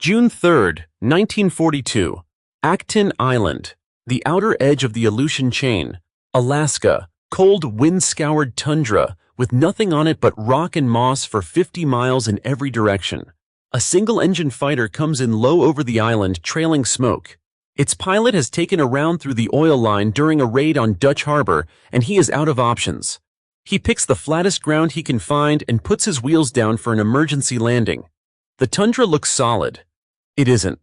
June 3, 1942. Acton Island, the outer edge of the Aleutian Chain, Alaska, cold wind-scoured tundra with nothing on it but rock and moss for 50 miles in every direction. A single-engine fighter comes in low over the island, trailing smoke. Its pilot has taken a round through the oil line during a raid on Dutch Harbor, and he is out of options. He picks the flattest ground he can find and puts his wheels down for an emergency landing. The tundra looks solid. It isn't.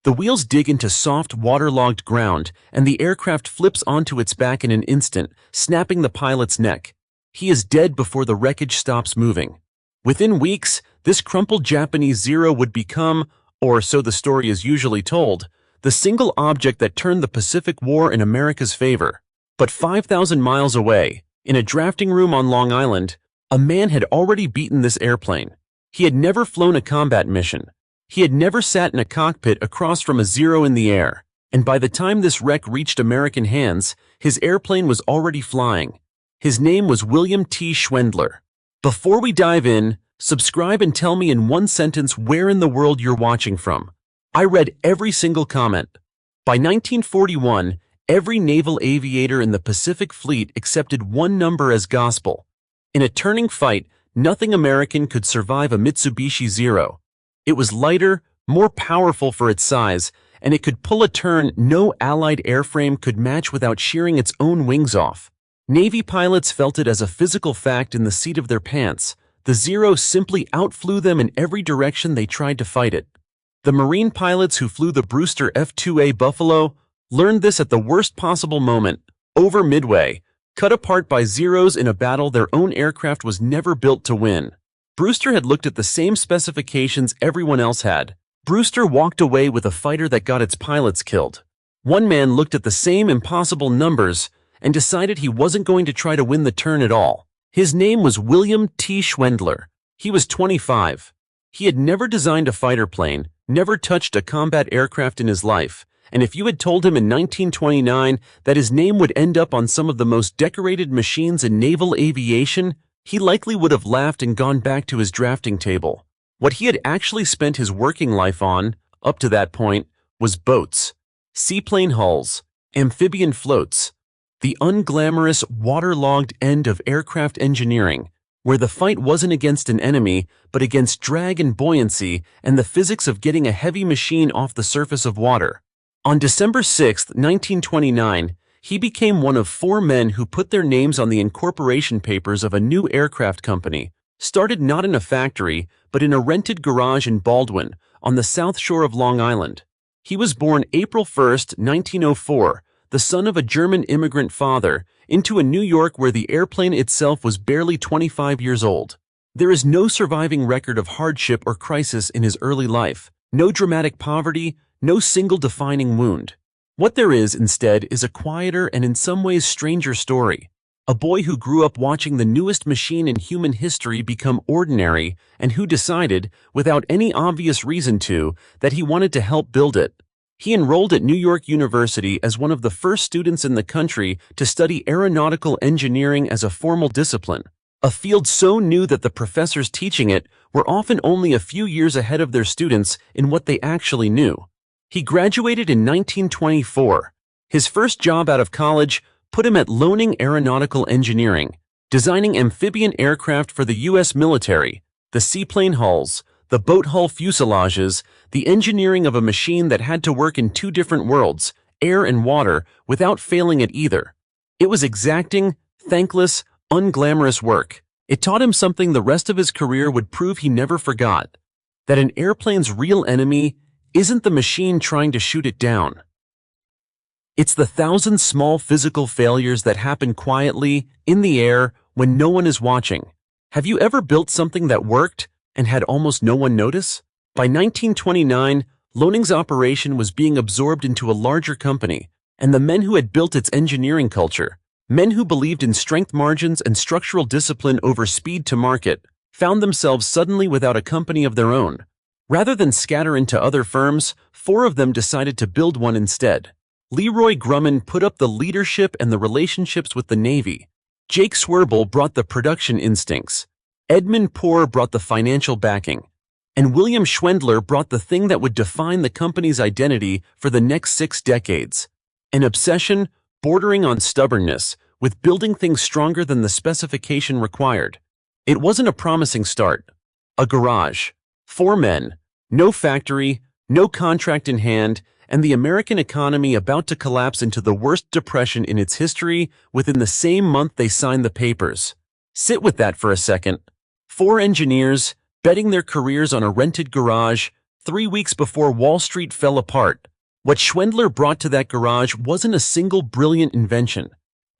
The wheels dig into soft, waterlogged ground, and the aircraft flips onto its back in an instant, snapping the pilot's neck. He is dead before the wreckage stops moving. Within weeks, this crumpled Japanese Zero would become, or so the story is usually told, the single object that turned the Pacific War in America's favor. But 5,000 miles away, in a drafting room on Long Island, a man had already beaten this airplane. He had never flown a combat mission. He had never sat in a cockpit across from a Zero in the air, and by the time this wreck reached American hands, his airplane was already flying. His name was William T. Schwendler. Before we dive in, subscribe and tell me in one sentence where in the world you're watching from. I read every single comment. By 1941, every naval aviator in the Pacific Fleet accepted one number as gospel. In a turning fight, nothing American could survive a Mitsubishi Zero. It was lighter, more powerful for its size, and it could pull a turn no Allied airframe could match without shearing its own wings off. Navy pilots felt it as a physical fact in the seat of their pants. The Zero simply outflew them in every direction they tried to fight it. The Marine pilots who flew the Brewster F-2A Buffalo learned this at the worst possible moment, over Midway, cut apart by Zeros in a battle their own aircraft was never built to win. Brewster had looked at the same specifications everyone else had. Brewster walked away with a fighter that got its pilots killed. One man looked at the same impossible numbers and decided he wasn't going to try to win the turn at all. His name was William T. Schwendler. He was 25. He had never designed a fighter plane, never touched a combat aircraft in his life, and if you had told him in 1929 that his name would end up on some of the most decorated machines in naval aviation, he likely would have laughed and gone back to his drafting table. What he had actually spent his working life on, up to that point, was boats, seaplane hulls, amphibian floats, the unglamorous, waterlogged end of aircraft engineering, where the fight wasn't against an enemy, but against drag and buoyancy and the physics of getting a heavy machine off the surface of water. On December 6, 1929, he became one of 4 men who put their names on the incorporation papers of a new aircraft company, started not in a factory, but in a rented garage in Baldwin, on the south shore of Long Island. He was born April 1, 1904, the son of a German immigrant father, into a New York where the airplane itself was barely 25 years old. There is no surviving record of hardship or crisis in his early life, no dramatic poverty, no single defining wound. What there is, instead, is a quieter and in some ways stranger story. A boy who grew up watching the newest machine in human history become ordinary and who decided, without any obvious reason to, that he wanted to help build it. He enrolled at New York University as one of the first students in the country to study aeronautical engineering as a formal discipline, a field so new that the professors teaching it were often only a few years ahead of their students in what they actually knew. He graduated in 1924. His first job out of college put him at Loaning Aeronautical Engineering, designing amphibian aircraft for the U.S. military, the seaplane hulls, the boat hull fuselages, the engineering of a machine that had to work in 2 different worlds, air and water, without failing at either. It was exacting, thankless, unglamorous work. It taught him something the rest of his career would prove he never forgot, that an airplane's real enemy isn't the machine trying to shoot it down. It's the 1,000 small physical failures that happen quietly, in the air, when no one is watching. Have you ever built something that worked and had almost no one notice? By 1929, Loaning's operation was being absorbed into a larger company, and the men who had built its engineering culture, men who believed in strength margins and structural discipline over speed to market, found themselves suddenly without a company of their own. Rather than scatter into other firms, 4 of them decided to build one instead. Leroy Grumman put up the leadership and the relationships with the Navy. Jake Swerble brought the production instincts. Edmund Poor brought the financial backing. And William Schwendler brought the thing that would define the company's identity for the next 6 decades. An obsession, bordering on stubbornness, with building things stronger than the specification required. It wasn't a promising start. A garage. 4 men. No factory, no contract in hand, and the American economy about to collapse into the worst depression in its history within the same month they signed the papers. Sit with that for a second. 4 engineers, betting their careers on a rented garage, 3 weeks before Wall Street fell apart. What Schwendler brought to that garage wasn't a single brilliant invention.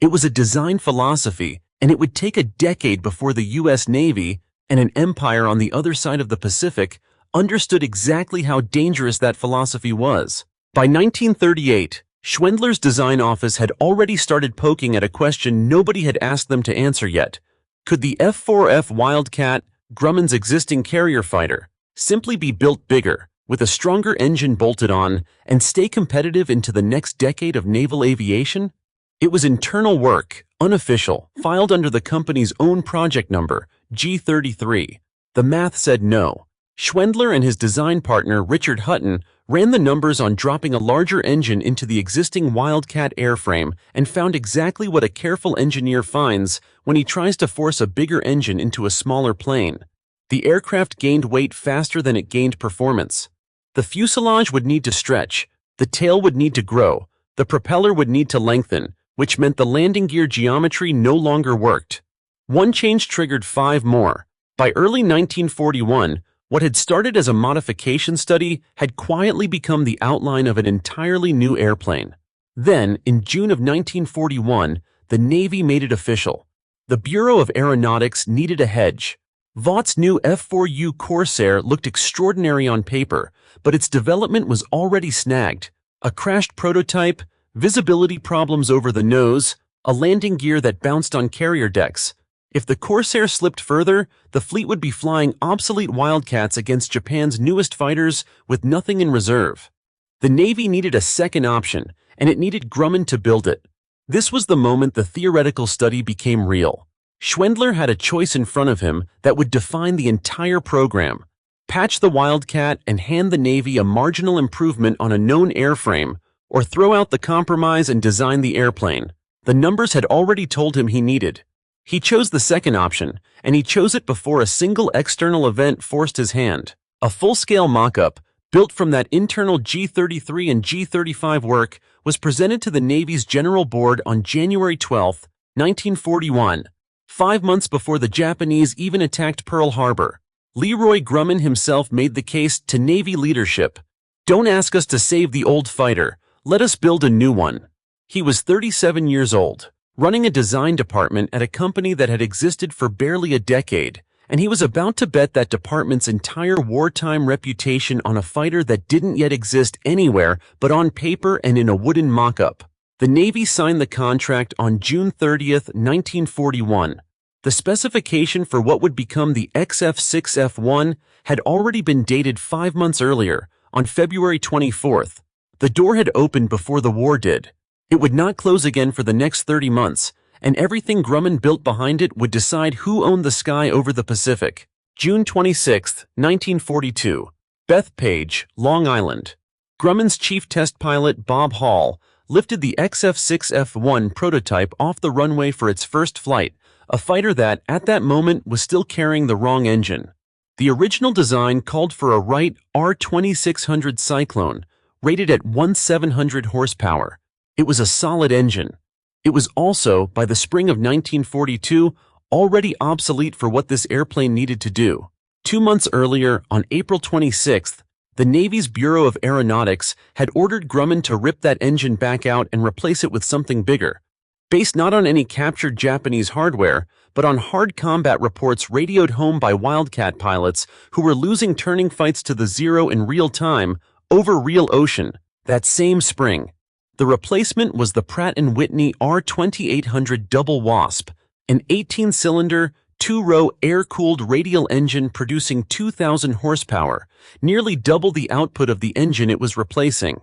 It was a design philosophy, and it would take a decade before the U.S. Navy, and an empire on the other side of the Pacific, understood exactly how dangerous that philosophy was. By 1938, Schwendler's design office had already started poking at a question nobody had asked them to answer yet. Could the F4F Wildcat, Grumman's existing carrier fighter, simply be built bigger, with a stronger engine bolted on, and stay competitive into the next decade of naval aviation? It was internal work, unofficial, filed under the company's own project number, G33. The math said no. Schwendler and his design partner, Richard Hutton, ran the numbers on dropping a larger engine into the existing Wildcat airframe and found exactly what a careful engineer finds when he tries to force a bigger engine into a smaller plane. The aircraft gained weight faster than it gained performance. The fuselage would need to stretch, the tail would need to grow, the propeller would need to lengthen, which meant the landing gear geometry no longer worked. One change triggered 5 more. By early 1941, what had started as a modification study had quietly become the outline of an entirely new airplane. Then, in June of 1941, the Navy made it official. The Bureau of Aeronautics needed a hedge. Vaught's new F4U Corsair looked extraordinary on paper, but its development was already snagged. A crashed prototype, visibility problems over the nose, a landing gear that bounced on carrier decks. If the Corsair slipped further, the fleet would be flying obsolete Wildcats against Japan's newest fighters with nothing in reserve. The Navy needed a second option, and it needed Grumman to build it. This was the moment the theoretical study became real. Schwendler had a choice in front of him that would define the entire program. Patch the Wildcat and hand the Navy a marginal improvement on a known airframe, or throw out the compromise and design the airplane. The numbers had already told him he needed. He chose the second option, and he chose it before a single external event forced his hand. A full-scale mock-up, built from that internal G33 and G35 work, was presented to the Navy's General Board on January 12, 1941, 5 months before the Japanese even attacked Pearl Harbor. Leroy Grumman himself made the case to Navy leadership. "Don't ask us to save the old fighter. Let us build a new one." He was 37 years old, running a design department at a company that had existed for barely a decade, and he was about to bet that department's entire wartime reputation on a fighter that didn't yet exist anywhere but on paper and in a wooden mock-up. The Navy signed the contract on June 30, 1941. The specification for what would become the F6F had already been dated 5 months earlier, on February 24th. The door had opened before the war did. It would not close again for the next 30 months, and everything Grumman built behind it would decide who owned the sky over the Pacific. June 26, 1942. Bethpage, Long Island. Grumman's chief test pilot, Bob Hall, lifted the F6F prototype off the runway for its first flight, a fighter that, at that moment, was still carrying the wrong engine. The original design called for a Wright R-2600 Cyclone, rated at 1,700 horsepower. It was a solid engine. It was also, by the spring of 1942, already obsolete for what this airplane needed to do. 2 months earlier, on April 26th, the Navy's Bureau of Aeronautics had ordered Grumman to rip that engine back out and replace it with something bigger. Based not on any captured Japanese hardware, but on hard combat reports radioed home by Wildcat pilots who were losing turning fights to the Zero in real time over real ocean that same spring. The replacement was the Pratt Whitney R-2800 double Wasp, an 18-cylinder, 2-row air-cooled radial engine producing 2,000 horsepower, nearly double the output of the engine it was replacing.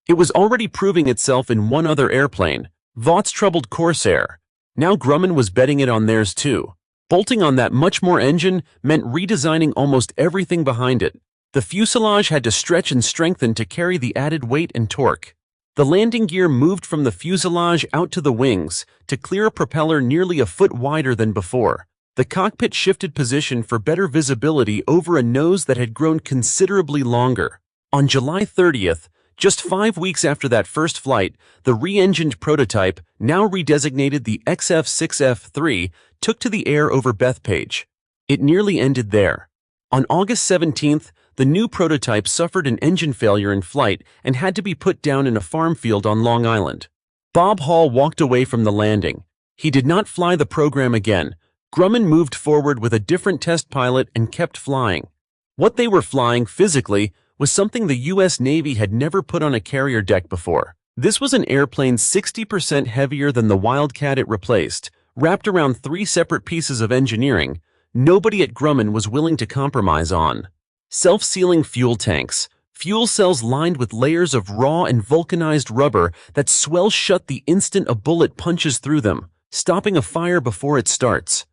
It was already proving itself in one other airplane, Vaught's troubled Corsair. Now Grumman was betting it on theirs too. Bolting on that much more engine meant redesigning almost everything behind it. The fuselage had to stretch and strengthen to carry the added weight and torque. The landing gear moved from the fuselage out to the wings to clear a propeller nearly a foot wider than before. The cockpit shifted position for better visibility over a nose that had grown considerably longer. On July 30th, just 5 weeks after that first flight, the re-engined prototype, now redesignated the F6F took to the air over Bethpage. It nearly ended there. On August 17th, the new prototype suffered an engine failure in flight and had to be put down in a farm field on Long Island. Bob Hall walked away from the landing. He did not fly the program again. Grumman moved forward with a different test pilot and kept flying. What they were flying, physically, was something the U.S. Navy had never put on a carrier deck before. This was an airplane 60% heavier than the Wildcat it replaced, wrapped around 3 separate pieces of engineering nobody at Grumman was willing to compromise on. Self-sealing fuel tanks, fuel cells lined with layers of raw and vulcanized rubber that swell shut the instant a bullet punches through them, stopping a fire before it starts.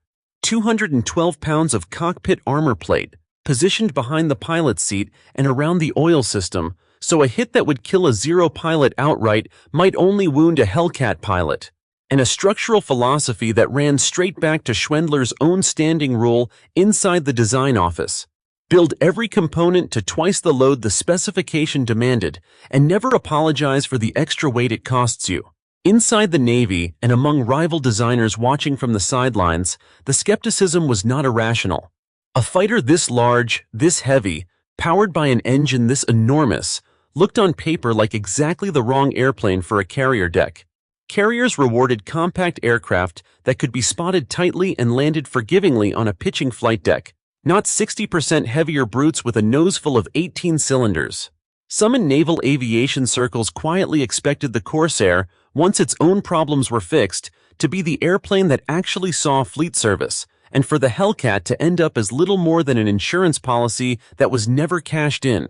212 pounds of cockpit armor plate, positioned behind the pilot's seat and around the oil system, so a hit that would kill a Zero pilot outright might only wound a Hellcat pilot. And a structural philosophy that ran straight back to Schwendler's own standing rule inside the design office. Build every component to twice the load the specification demanded, and never apologize for the extra weight it costs you. Inside the Navy, and among rival designers watching from the sidelines, the skepticism was not irrational. A fighter this large, this heavy, powered by an engine this enormous, looked on paper like exactly the wrong airplane for a carrier deck. Carriers rewarded compact aircraft that could be spotted tightly and landed forgivingly on a pitching flight deck, not 60% heavier brutes with a nose full of 18 cylinders. Some in naval aviation circles quietly expected the Corsair, once its own problems were fixed, to be the airplane that actually saw fleet service, and for the Hellcat to end up as little more than an insurance policy that was never cashed in.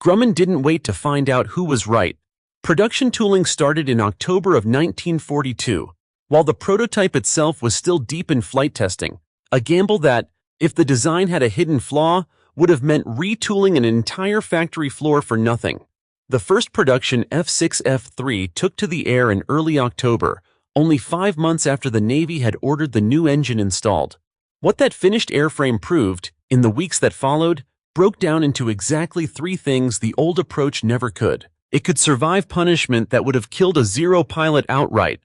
Grumman didn't wait to find out who was right. Production tooling started in October of 1942, while the prototype itself was still deep in flight testing, a gamble that, if the design had a hidden flaw, would have meant retooling an entire factory floor for nothing. The first production F6F took to the air in early October, only 5 months after the Navy had ordered the new engine installed. What that finished airframe proved, in the weeks that followed, broke down into exactly 3 things the old approach never could. It could survive punishment that would have killed a Zero pilot outright.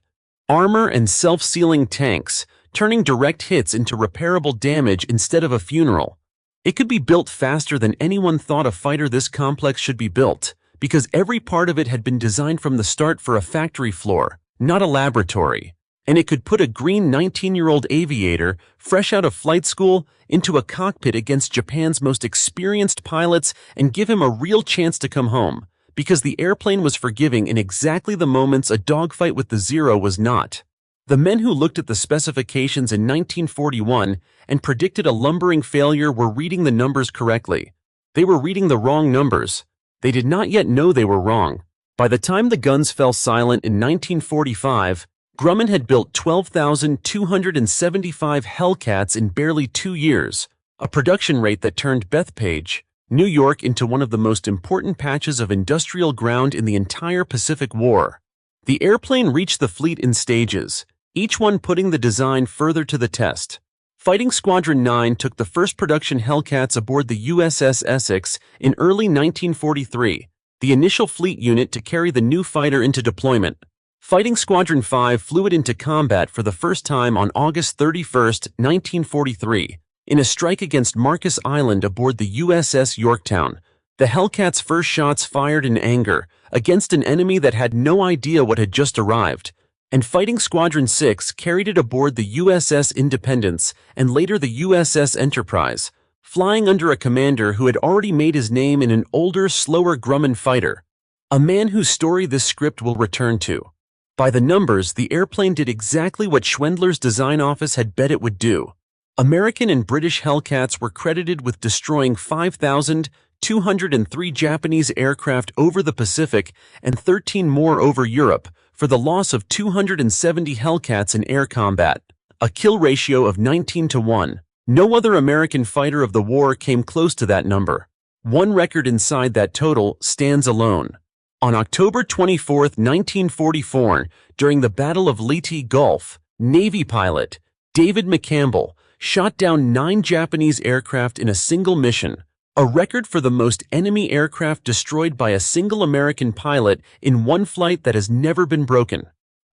Armor and self-sealing tanks, turning direct hits into repairable damage instead of a funeral. It could be built faster than anyone thought a fighter this complex should be built, because every part of it had been designed from the start for a factory floor, not a laboratory. And it could put a green 19-year-old aviator, fresh out of flight school, into a cockpit against Japan's most experienced pilots and give him a real chance to come home, because the airplane was forgiving in exactly the moments a dogfight with the Zero was not. The men who looked at the specifications in 1941 and predicted a lumbering failure were reading the numbers correctly. They were reading the wrong numbers. They did not yet know they were wrong. By the time the guns fell silent in 1945, Grumman had built 12,275 Hellcats in barely 2 years, a production rate that turned Bethpage, New York, into one of the most important patches of industrial ground in the entire Pacific War. The airplane reached the fleet in stages, each one putting the design further to the test. Fighting Squadron 9 took the first production Hellcats aboard the USS Essex in early 1943, the initial fleet unit to carry the new fighter into deployment. Fighting Squadron 5 flew it into combat for the first time on August 31, 1943, in a strike against Marcus Island aboard the USS Yorktown. The Hellcat's first shots fired in anger against an enemy that had no idea what had just arrived, and Fighting Squadron 6 carried it aboard the USS Independence and later the USS Enterprise, flying under a commander who had already made his name in an older, slower Grumman fighter, a man whose story this script will return to. By the numbers, the airplane did exactly what Schwendler's design office had bet it would do. American and British Hellcats were credited with destroying 5,203 Japanese aircraft over the Pacific and 13 more over Europe, for the loss of 270 Hellcats in air combat. a kill ratio of 19-1. No other American fighter of the war came close to that number. One record inside that total stands alone. On October 24, 1944, during the Battle of Leyte Gulf, Navy pilot David McCampbell shot down 9 Japanese aircraft in a single mission, a record for the most enemy aircraft destroyed by a single American pilot in one flight that has never been broken.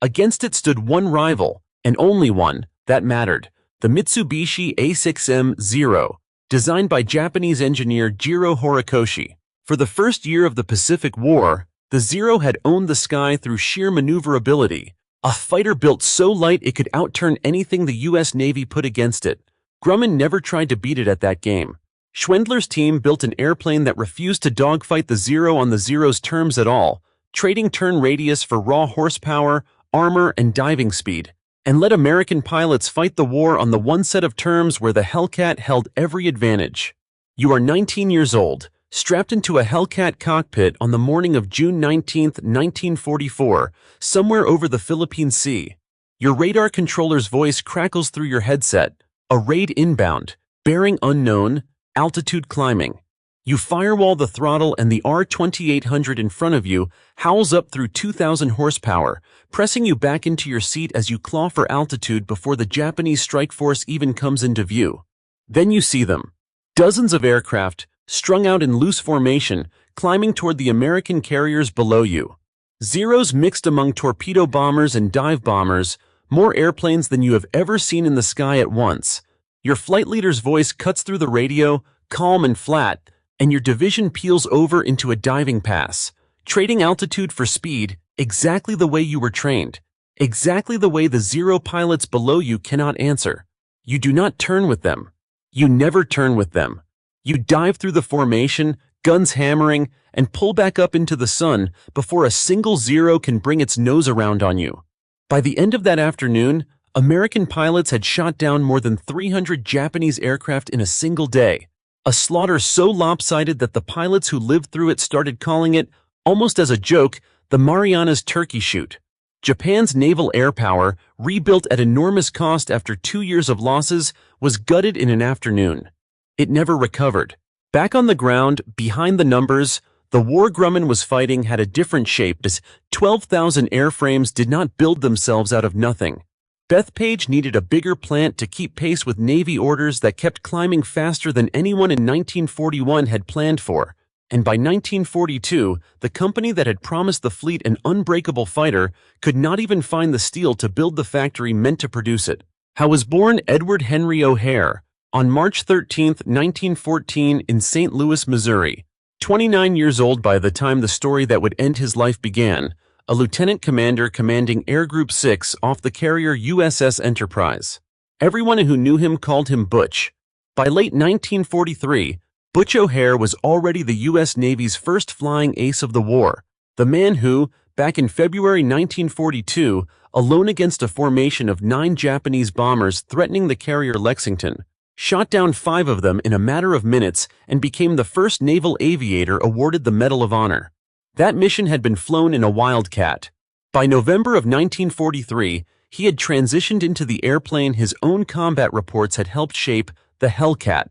Against it stood one rival, and only one, that mattered, the Mitsubishi A6M-0, designed by Japanese engineer Jiro Horikoshi. For the first year of the Pacific War, the Zero had owned the sky through sheer maneuverability, a fighter built so light it could outturn anything the U.S. Navy put against it. Grumman never tried to beat it at that game. Schwendler's team built an airplane that refused to dogfight the Zero on the Zero's terms at all, trading turn radius for raw horsepower, armor, and diving speed, and let American pilots fight the war on the one set of terms where the Hellcat held every advantage. You are 19 years old, strapped into a Hellcat cockpit on the morning of June 19, 1944, somewhere over the Philippine Sea. Your radar controller's voice crackles through your headset. A raid inbound, bearing unknown, altitude climbing. You firewall the throttle and the R-2800 in front of you howls up through 2,000 horsepower, pressing you back into your seat as you claw for altitude before the Japanese strike force even comes into view. Then you see them. Dozens of aircraft, strung out in loose formation, climbing toward the American carriers below you. Zeros mixed among torpedo bombers and dive bombers, more airplanes than you have ever seen in the sky at once. Your flight leader's voice cuts through the radio, calm and flat, and your division peels over into a diving pass, trading altitude for speed exactly the way you were trained, exactly the way the Zero pilots below you cannot answer. You do not turn with them. You never turn with them. You dive through the formation, guns hammering, and pull back up into the sun before a single Zero can bring its nose around on you. By the end of that afternoon, American pilots had shot down more than 300 Japanese aircraft in a single day, a slaughter so lopsided that the pilots who lived through it started calling it, almost as a joke, the Marianas Turkey Shoot. Japan's naval air power, rebuilt at enormous cost after 2 years of losses, was gutted in an afternoon. It never recovered. Back on the ground, behind the numbers, the war Grumman was fighting had a different shape as 12,000 airframes did not build themselves out of nothing. Bethpage needed a bigger plant to keep pace with Navy orders that kept climbing faster than anyone in 1941 had planned for, and by 1942, the company that had promised the fleet an unbreakable fighter could not even find the steel to build the factory meant to produce it. How was born Edward Henry O'Hare on March 13, 1914 in St. Louis, Missouri. 29 years old by the time the story that would end his life began, a lieutenant commander commanding Air Group 6 off the carrier USS Enterprise. Everyone who knew him called him Butch. By late 1943, Butch O'Hare was already the U.S. Navy's first flying ace of the war, the man who, back in February 1942, alone against a formation of 9 Japanese bombers threatening the carrier Lexington, shot down 5 of them in a matter of minutes and became the first naval aviator awarded the Medal of Honor. That mission had been flown in a Wildcat. By November of 1943, he had transitioned into the airplane his own combat reports had helped shape, the Hellcat.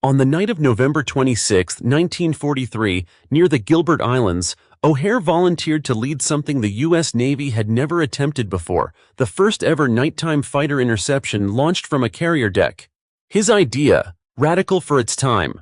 On the night of November 26, 1943, near the Gilbert Islands, O'Hare volunteered to lead something the U.S. Navy had never attempted before, the first ever nighttime fighter interception launched from a carrier deck. His idea, radical for its time.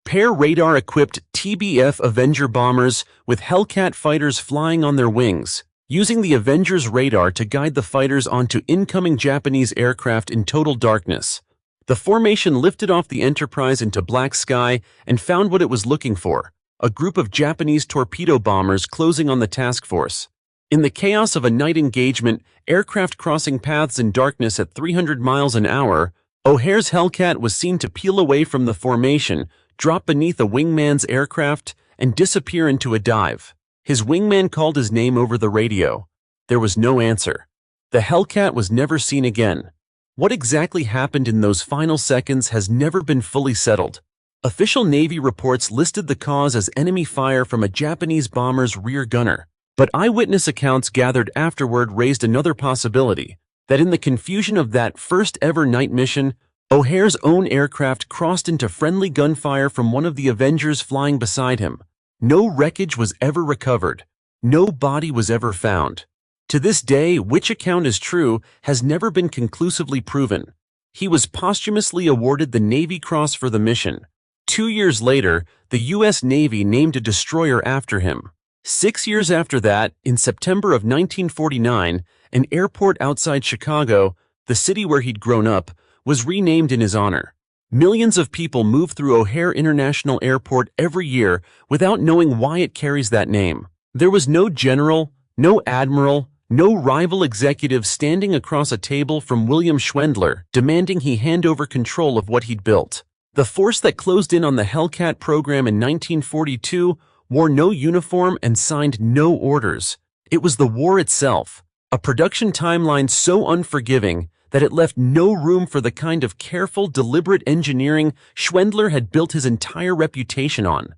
Pair radar-equipped TBF Avenger bombers with Hellcat fighters flying on their wings, using the Avenger's radar to guide the fighters onto incoming Japanese aircraft in total darkness. The formation lifted off the Enterprise into black sky and found what it was looking for, a group of Japanese torpedo bombers closing on the task force. In the chaos of a night engagement, aircraft crossing paths in darkness at 300 miles an hour, O'Hare's Hellcat was seen to peel away from the formation, drop beneath a wingman's aircraft, and disappear into a dive. His wingman called his name over the radio. There was no answer. The Hellcat was never seen again. What exactly happened in those final seconds has never been fully settled. Official Navy reports listed the cause as enemy fire from a Japanese bomber's rear gunner, but eyewitness accounts gathered afterward raised another possibility. that in the confusion of that first-ever night mission, O'Hare's own aircraft crossed into friendly gunfire from one of the Avengers flying beside him. No wreckage was ever recovered. No body was ever found. To this day, which account is true has never been conclusively proven. He was posthumously awarded the Navy Cross for the mission. 2 years later, the U.S. Navy named a destroyer after him. 6 years after that, in September of 1949, an airport outside Chicago, the city where he'd grown up, was renamed in his honor. Millions of people move through O'Hare International Airport every year without knowing why it carries that name. There was no general, no admiral, no rival executive standing across a table from William Schwendler demanding he hand over control of what he'd built. The force that closed in on the Hellcat program in 1942 wore no uniform and signed no orders. It was the war itself, a production timeline so unforgiving that it left no room for the kind of careful, deliberate engineering Schwendler had built his entire reputation on.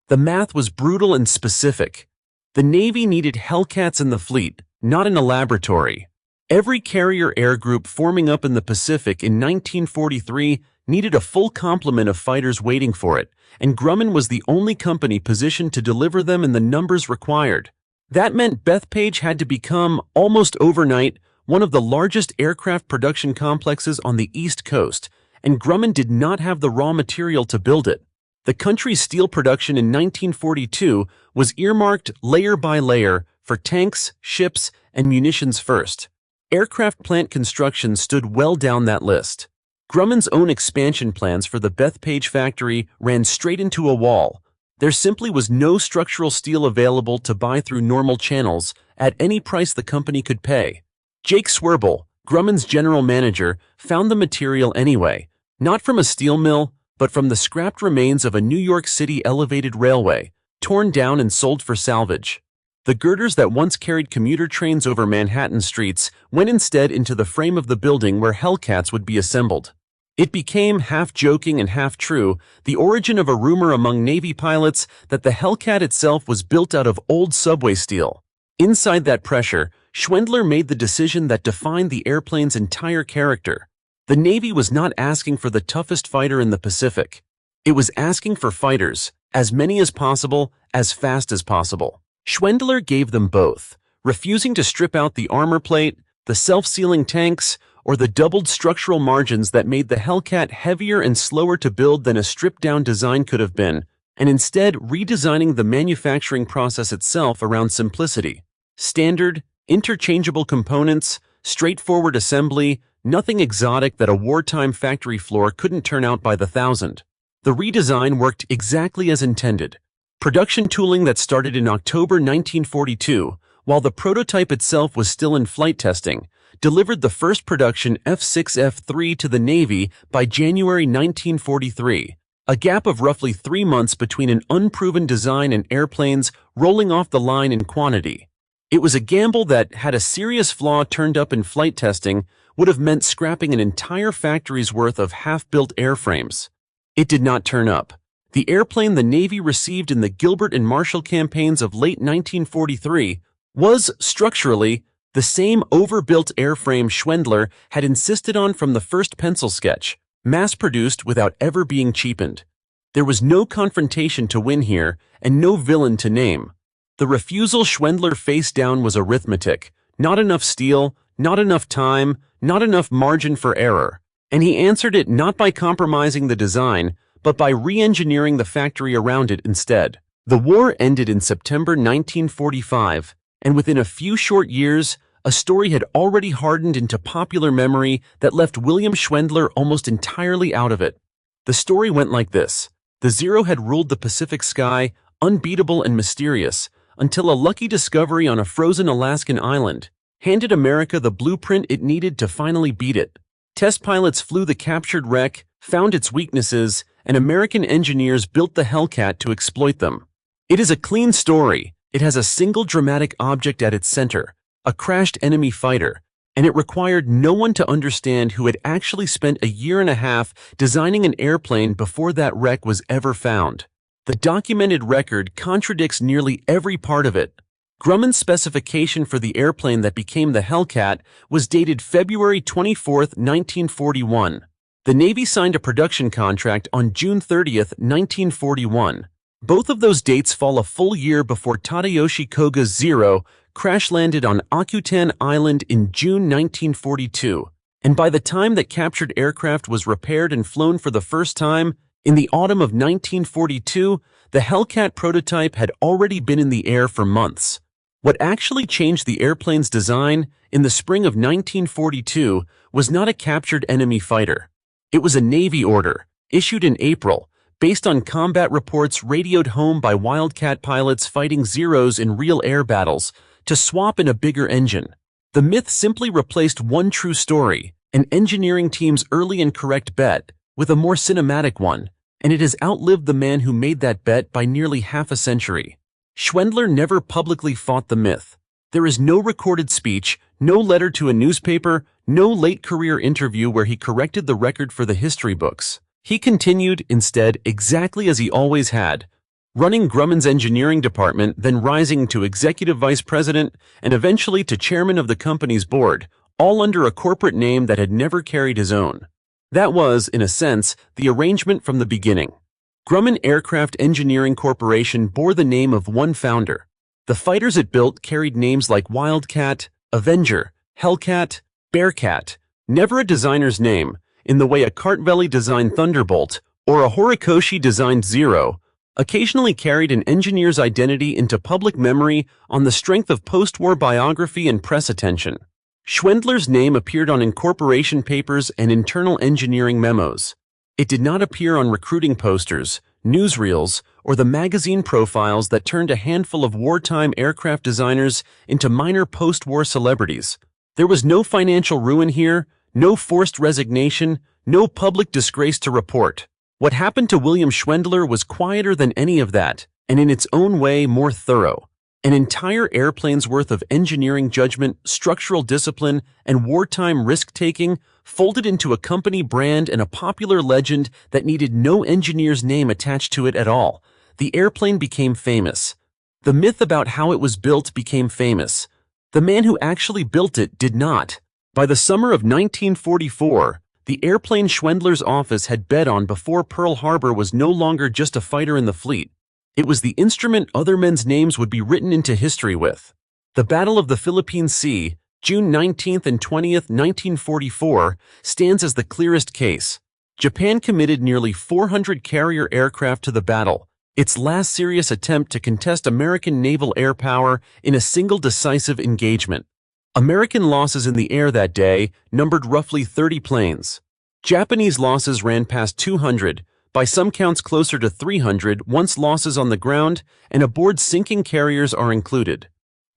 The math was brutal and specific. The Navy needed Hellcats in the fleet, not in a laboratory. Every carrier air group forming up in the Pacific in 1943 needed a full complement of fighters waiting for it, and Grumman was the only company positioned to deliver them in the numbers required. That meant Bethpage had to become, almost overnight, one of the largest aircraft production complexes on the East Coast, and Grumman did not have the raw material to build it. The country's steel production in 1942 was earmarked layer by layer for tanks, ships, and munitions first. Aircraft plant construction stood well down that list. Grumman's own expansion plans for the Bethpage factory ran straight into a wall. There simply was no structural steel available to buy through normal channels at any price the company could pay. Jake Swerble, Grumman's general manager, found the material anyway, not from a steel mill, but from the scrapped remains of a New York City elevated railway, torn down and sold for salvage. The girders that once carried commuter trains over Manhattan streets went instead into the frame of the building where Hellcats would be assembled. It became, half joking and half true, the origin of a rumor among Navy pilots that the Hellcat itself was built out of old subway steel. Inside that pressure, Schwendler made the decision that defined the airplane's entire character. The Navy was not asking for the toughest fighter in the Pacific. It was asking for fighters, as many as possible, as fast as possible. Schwendler gave them both, refusing to strip out the armor plate, the self-sealing tanks, or the doubled structural margins that made the Hellcat heavier and slower to build than a stripped-down design could have been, and instead redesigning the manufacturing process itself around simplicity. Standard, interchangeable components, straightforward assembly, nothing exotic that a wartime factory floor couldn't turn out by the thousand. The redesign worked exactly as intended. Production tooling that started in October 1942, while the prototype itself was still in flight testing, delivered the first production F6F to the Navy by January 1943, a gap of roughly 3 months between an unproven design and airplanes rolling off the line in quantity. It was a gamble that, had a serious flaw turned up in flight testing, would have meant scrapping an entire factory's worth of half-built airframes. It did not turn up. The airplane the Navy received in the Gilbert and Marshall campaigns of late 1943 was, structurally, the same overbuilt airframe Schwendler had insisted on from the first pencil sketch, mass-produced without ever being cheapened. There was no confrontation to win here, and no villain to name. The refusal Schwendler faced down was arithmetic: not enough steel, not enough time, not enough margin for error. And he answered it not by compromising the design, but by re-engineering the factory around it instead. The war ended in September 1945, and within a few short years, a story had already hardened into popular memory that left William Schwendler almost entirely out of it. The story went like this. The Zero had ruled the Pacific sky, unbeatable and mysterious, until a lucky discovery on a frozen Alaskan island handed America the blueprint it needed to finally beat it. Test pilots flew the captured wreck, found its weaknesses, and American engineers built the Hellcat to exploit them. It is a clean story. It has a single dramatic object at its center, a crashed enemy fighter, and it required no one to understand who had actually spent a year and a half designing an airplane before that wreck was ever found. The documented record contradicts nearly every part of it. Grumman's specification for the airplane that became the Hellcat was dated February 24, 1941. The Navy signed a production contract on June 30, 1941. Both of those dates fall a full year before Tadayoshi Koga's Zero crash-landed on Akutan Island in June 1942, and by the time that captured aircraft was repaired and flown for the first time, in the autumn of 1942, the Hellcat prototype had already been in the air for months. What actually changed the airplane's design in the spring of 1942 was not a captured enemy fighter. It was a Navy order, issued in April, based on combat reports radioed home by Wildcat pilots fighting Zeros in real air battles, to swap in a bigger engine. The myth simply replaced one true story, an engineering team's early and correct bet, with a more cinematic one, and it has outlived the man who made that bet by nearly half a century. Schwendler never publicly fought the myth. There is no recorded speech, no letter to a newspaper, no late career interview where he corrected the record for the history books. He continued, instead, exactly as he always had, running Grumman's engineering department, then rising to executive vice president and eventually to chairman of the company's board, all under a corporate name that had never carried his own. That was, in a sense, the arrangement from the beginning. Grumman Aircraft Engineering Corporation bore the name of one founder. The fighters it built carried names like Wildcat, Avenger, Hellcat, Bearcat, never a designer's name, in the way a Cartvelli designed Thunderbolt or a Horikoshi designed Zero occasionally carried an engineer's identity into public memory on the strength of post-war biography and press attention. Schwendler's name appeared on incorporation papers and internal engineering memos. It did not appear on recruiting posters, newsreels, or the magazine profiles that turned a handful of wartime aircraft designers into minor post-war celebrities. There was no financial ruin here, no forced resignation, no public disgrace to report. What happened to William Schwendler was quieter than any of that, and in its own way more thorough. An entire airplane's worth of engineering judgment, structural discipline, and wartime risk-taking folded into a company brand and a popular legend that needed no engineer's name attached to it at all. The airplane became famous. The myth about how it was built became famous. The man who actually built it did not. By the summer of 1944, the airplane Schwendler's office had bet on before Pearl Harbor was no longer just a fighter in the fleet. It was the instrument other men's names would be written into history with. The Battle of the Philippine Sea, June 19th and 20th, 1944, stands as the clearest case. Japan committed nearly 400 carrier aircraft to the battle, its last serious attempt to contest American naval air power in a single decisive engagement. American losses in the air that day numbered roughly 30 planes. Japanese losses ran past 200, by some counts closer to 300 once losses on the ground and aboard sinking carriers are included.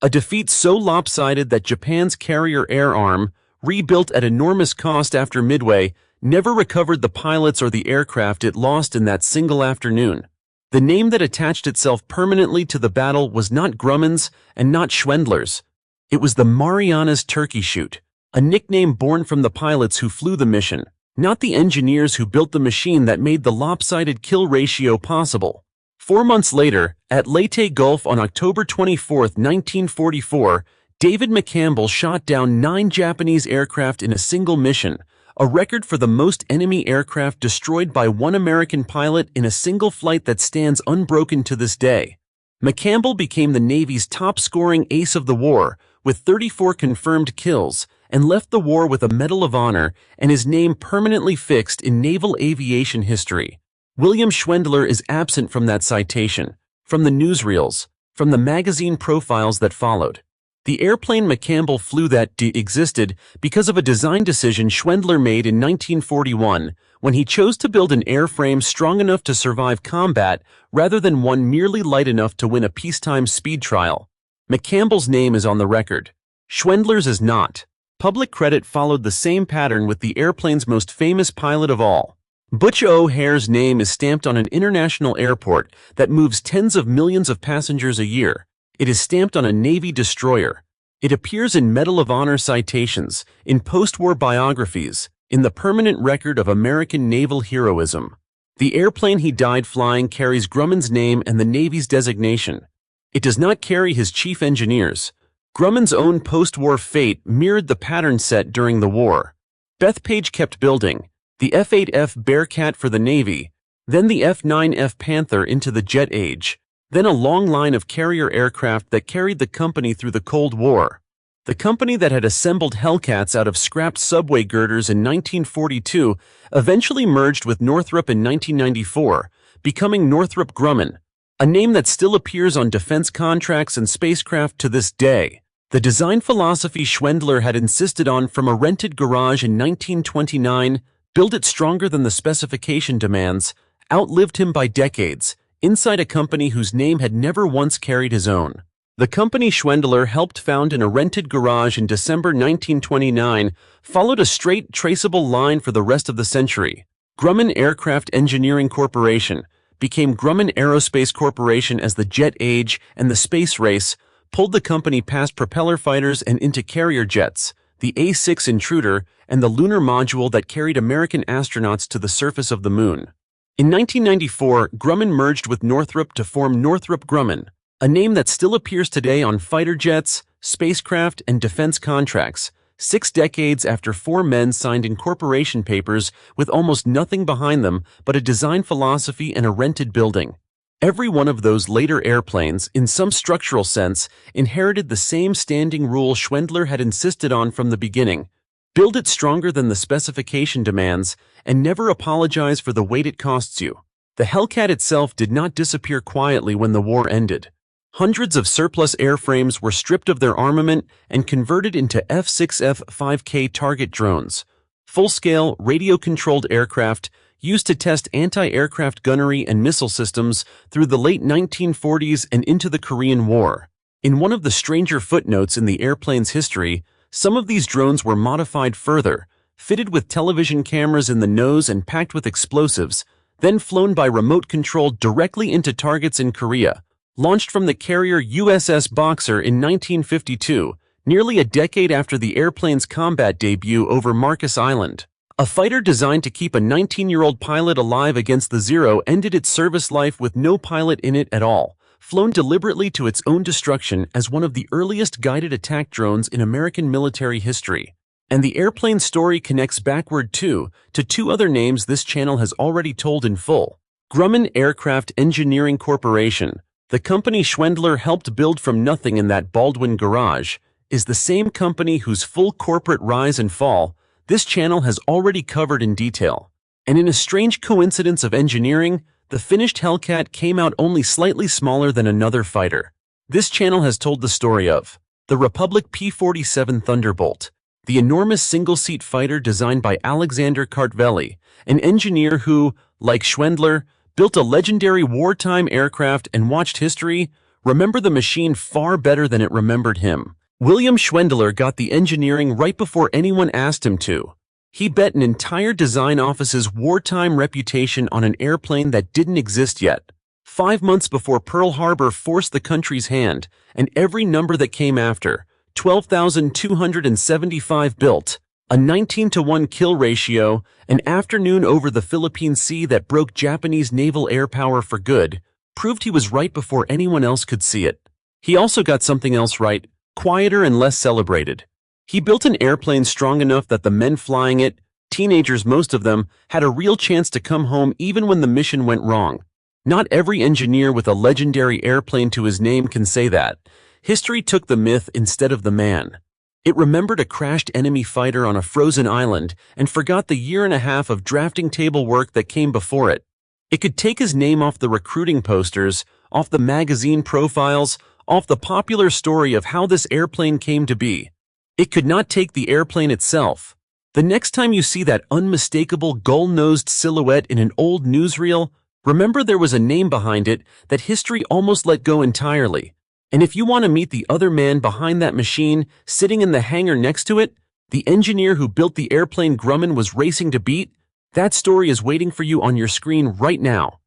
A defeat so lopsided that Japan's carrier air arm, rebuilt at enormous cost after Midway, never recovered the pilots or the aircraft it lost in that single afternoon. The name that attached itself permanently to the battle was not Grumman's and not Schwendler's. It was the Marianas Turkey Shoot, a nickname born from the pilots who flew the mission, not the engineers who built the machine that made the lopsided kill ratio possible. 4 months later, at Leyte Gulf on October 24, 1944, David McCampbell shot down 9 Japanese aircraft in a single mission, a record for the most enemy aircraft destroyed by one American pilot in a single flight that stands unbroken to this day. McCampbell became the Navy's top-scoring ace of the war, with 34 confirmed kills, and left the war with a Medal of Honor and his name permanently fixed in naval aviation history. William Schwendler is absent from that citation, from the newsreels, from the magazine profiles that followed. The airplane McCampbell flew that existed because of a design decision Schwendler made in 1941 when he chose to build an airframe strong enough to survive combat rather than one merely light enough to win a peacetime speed trial. McCampbell's name is on the record. Schwendler's is not. Public credit followed the same pattern with the airplane's most famous pilot of all. Butch O'Hare's name is stamped on an international airport that moves tens of millions of passengers a year. It is stamped on a Navy destroyer. It appears in Medal of Honor citations, in post-war biographies, in the permanent record of American naval heroism. The airplane he died flying carries Grumman's name and the Navy's designation. It does not carry his chief engineers. Grumman's own post-war fate mirrored the pattern set during the war. Bethpage kept building, the F8F Bearcat for the Navy, then the F9F Panther into the jet age, then a long line of carrier aircraft that carried the company through the Cold War. The company that had assembled Hellcats out of scrapped subway girders in 1942 eventually merged with Northrop in 1994, becoming Northrop Grumman, a name that still appears on defense contracts and spacecraft to this day. The design philosophy Schwendler had insisted on from a rented garage in 1929, build it stronger than the specification demands, outlived him by decades, inside a company whose name had never once carried his own. The company Schwendler helped found in a rented garage in December 1929 followed a straight, traceable line for the rest of the century. Grumman Aircraft Engineering Corporation became Grumman Aerospace Corporation as the jet age and the space race pulled the company past propeller fighters and into carrier jets, the A-6 Intruder, and the lunar module that carried American astronauts to the surface of the moon. In 1994, Grumman merged with Northrop to form Northrop Grumman, a name that still appears today on fighter jets, spacecraft, and defense contracts, 6 decades after 4 men signed incorporation papers with almost nothing behind them but a design philosophy and a rented building. Every one of those later airplanes, in some structural sense, inherited the same standing rule Schwendler had insisted on from the beginning. Build it stronger than the specification demands, and never apologize for the weight it costs you. The Hellcat itself did not disappear quietly when the war ended. Hundreds of surplus airframes were stripped of their armament and converted into F6F 5K target drones, full-scale, radio-controlled aircraft used to test anti-aircraft gunnery and missile systems through the late 1940s and into the Korean War. In one of the stranger footnotes in the airplane's history, some of these drones were modified further, fitted with television cameras in the nose and packed with explosives, then flown by remote control directly into targets in Korea. Launched from the carrier USS Boxer in 1952, nearly a decade after the airplane's combat debut over Marcus Island. A fighter designed to keep a 19-year-old pilot alive against the Zero ended its service life with no pilot in it at all, flown deliberately to its own destruction as one of the earliest guided attack drones in American military history. And the airplane story connects backward too, to 2 other names this channel has already told in full. Grumman Aircraft Engineering Corporation, the company Schwendler helped build from nothing in that Baldwin garage, is the same company whose full corporate rise and fall this channel has already covered in detail. And in a strange coincidence of engineering, the finished Hellcat came out only slightly smaller than another fighter. This channel has told the story of the Republic P-47 Thunderbolt, the enormous single-seat fighter designed by Alexander Kartveli, an engineer who, like Schwendler, built a legendary wartime aircraft and watched history remember the machine far better than it remembered him. William Schwendler got the engineering right before anyone asked him to. He bet an entire design office's wartime reputation on an airplane that didn't exist yet. 5 months before Pearl Harbor forced the country's hand, and every number that came after, 12,275 built, a 19-to-1 kill ratio, an afternoon over the Philippine Sea that broke Japanese naval air power for good, proved he was right before anyone else could see it. He also got something else right, quieter and less celebrated. He built an airplane strong enough that the men flying it, teenagers most of them, had a real chance to come home even when the mission went wrong. Not every engineer with a legendary airplane to his name can say that. History took the myth instead of the man. It remembered a crashed enemy fighter on a frozen island and forgot the 1.5 years of drafting table work that came before it. It could take his name off the recruiting posters, off the magazine profiles, off the popular story of how this airplane came to be. It could not take the airplane itself. The next time you see that unmistakable gull-nosed silhouette in an old newsreel, remember there was a name behind it that history almost let go entirely. And if you want to meet the other man behind that machine, sitting in the hangar next to it, the engineer who built the airplane Grumman was racing to beat, that story is waiting for you on your screen right now.